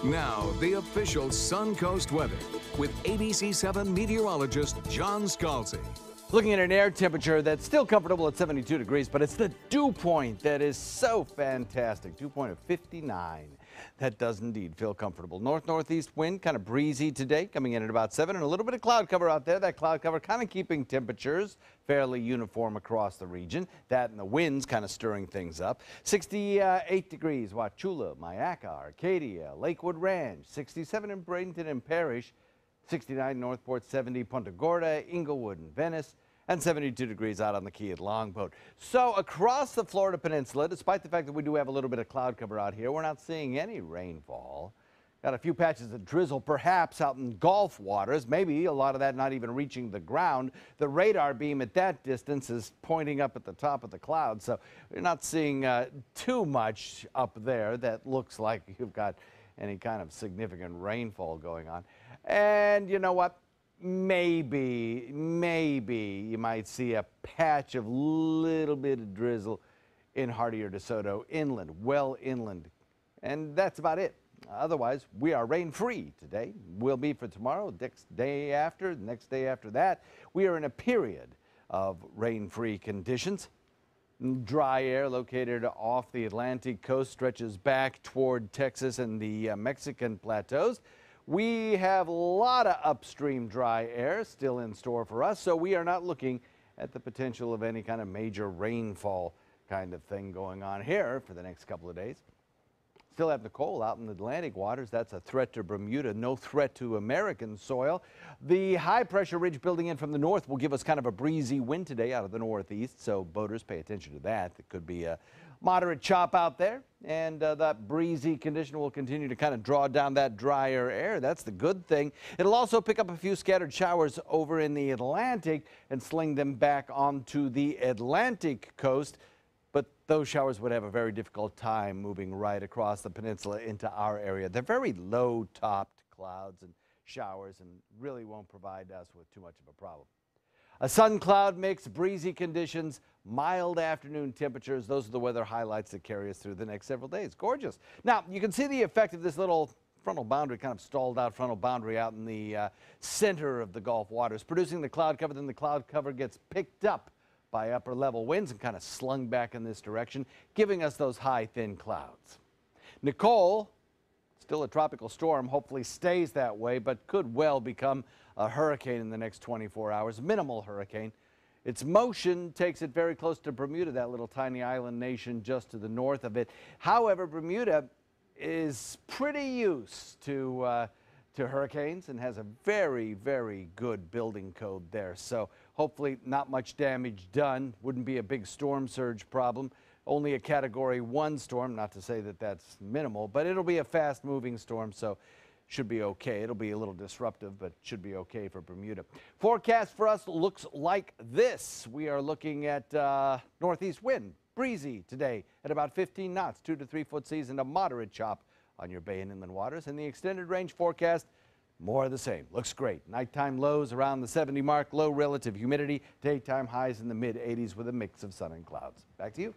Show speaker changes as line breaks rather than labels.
Now, the official Suncoast weather with ABC7 meteorologist John Scalzi.
Looking at an air temperature that's still comfortable at 72 degrees, but it's the dew point that is so fantastic. Dew point of 59. That does indeed feel comfortable. North-northeast wind, kind of breezy today, coming in at about 7, and a little bit of cloud cover out there. That cloud cover kind of keeping temperatures fairly uniform across the region. That and the winds kind of stirring things up. 68 degrees, Wauchula, Myakka, Arcadia, Lakewood Ranch, 67 in Bradenton and Parrish, 69 Northport, 70 Punta Gorda, Inglewood and Venice, and 72 degrees out on the Key at Longboat. So across the Florida Peninsula, despite the fact that we do have a little bit of cloud cover out here, we're not seeing any rainfall. Got a few patches of drizzle, perhaps out in Gulf waters, maybe a lot of that not even reaching the ground. The radar beam at that distance is pointing up at the top of the cloud, so we're not seeing too much up there that looks like you've got any kind of significant rainfall going on. And you know what? Maybe you might see a patch of little bit of drizzle in Hardy or DeSoto inland, well inland. And that's about it. Otherwise, we are rain-free today. We'll be for tomorrow, next day after, the next day after that. We are in a period of rain-free conditions. Dry air located off the Atlantic coast stretches back toward Texas and the Mexican plateaus. We have a lot of upstream dry air still in store for us, so we are not looking at the potential of any kind of major rainfall kind of thing going on here for the next couple of days. Still have Nicole out in the Atlantic waters. That's a threat to Bermuda, no threat to American soil. The high pressure ridge building in from the north will give us kind of a breezy wind today out of the northeast, so boaters pay attention to that. It could be a moderate chop out there, and that breezy condition will continue to kind of draw down that drier air. That's the good thing. It'll also pick up a few scattered showers over in the Atlantic and sling them back onto the Atlantic coast. But those showers would have a very difficult time moving right across the peninsula into our area. They're very low-topped clouds and showers and really won't provide us with too much of a problem. A sun-cloud mix, breezy conditions, mild afternoon temperatures. Those are the weather highlights that carry us through the next several days. Gorgeous. Now, you can see the effect of this little frontal boundary, kind of stalled out frontal boundary out in the center of the Gulf waters, producing the cloud cover. Then the cloud cover gets picked up by upper level winds and kind of slung back in this direction, giving us those high, thin clouds. Nicole, still a tropical storm, hopefully stays that way, but could well become a hurricane in the next 24 hours, minimal hurricane. Its motion takes it very close to Bermuda, that little tiny island nation just to the north of it. However, Bermuda is pretty used to hurricanes and has a very, very good building code there. So hopefully not much damage done. Wouldn't be a big storm surge problem. Only a Category 1 storm, not to say that that's minimal, but it'll be a fast-moving storm, so should be okay. It'll be a little disruptive, but should be okay for Bermuda. Forecast for us looks like this. We are looking at northeast wind, breezy today at about 15 knots, 2 to 3 foot seas, and a moderate chop on your bay and inland waters. And the extended range forecast, more of the same. Looks great. Nighttime lows around the 70 mark, low relative humidity, daytime highs in the mid-80s with a mix of sun and clouds. Back to you.